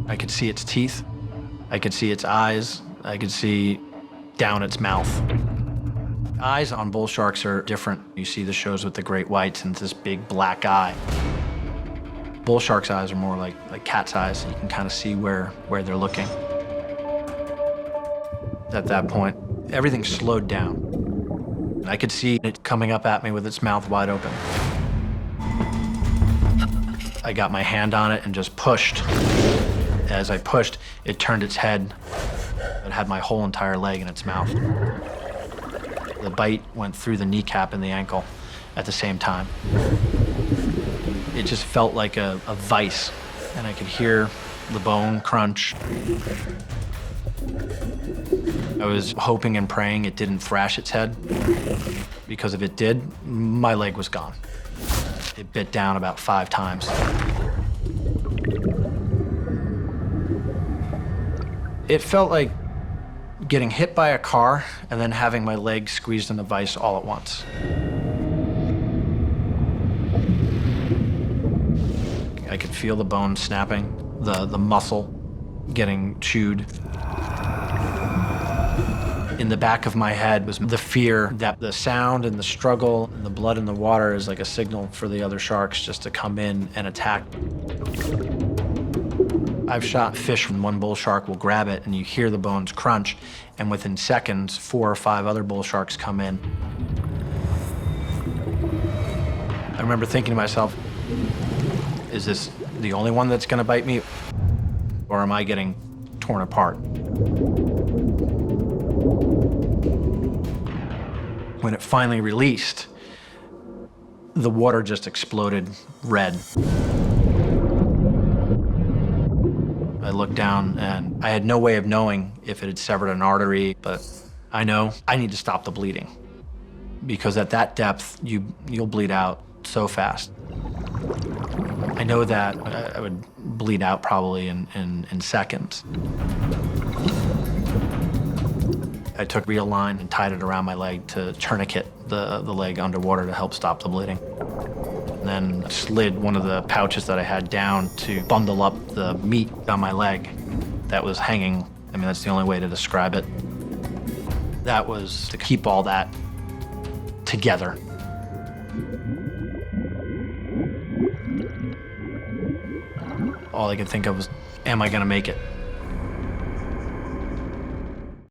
I could see its teeth. I could see its eyes. I could see down its mouth. Eyes on bull sharks are different. You see the shows with the great whites and this big black eye. Bull sharks' eyes are more like cat's eyes. You can kind of see where they're looking. At that point, everything slowed down. I could see it coming up at me with its mouth wide open. I got my hand on it and just pushed. As I pushed, it turned its head. It had my whole entire leg in its mouth. The bite went through the kneecap and the ankle at the same time. It just felt like a vice, and I could hear the bone crunch. I was hoping and praying it didn't thrash its head, because if it did, my leg was gone. It bit down about 5 times. It felt like getting hit by a car and then having my leg squeezed in a vice all at once. I could feel the bone snapping, the muscle getting chewed. In the back of my head was the fear that the sound and the struggle and the blood in the water is like a signal for the other sharks just to come in and attack. I've shot fish when one bull shark will grab it and you hear the bones crunch, and within seconds, 4 or 5 other bull sharks come in. I remember thinking to myself, is this the only one that's gonna bite me? Or am I getting torn apart? When it finally released, the water just exploded red. I looked down and I had no way of knowing if it had severed an artery, but I know I need to stop the bleeding, because at that depth, you'll bleed out so fast. I know that I would bleed out probably in seconds. I took reel line and tied it around my leg to tourniquet the leg underwater to help stop the bleeding. And then slid one of the pouches that I had down to bundle up the meat on my leg that was hanging. I mean, that's the only way to describe it. That was to keep all that together. All I could think of was, am I gonna make it?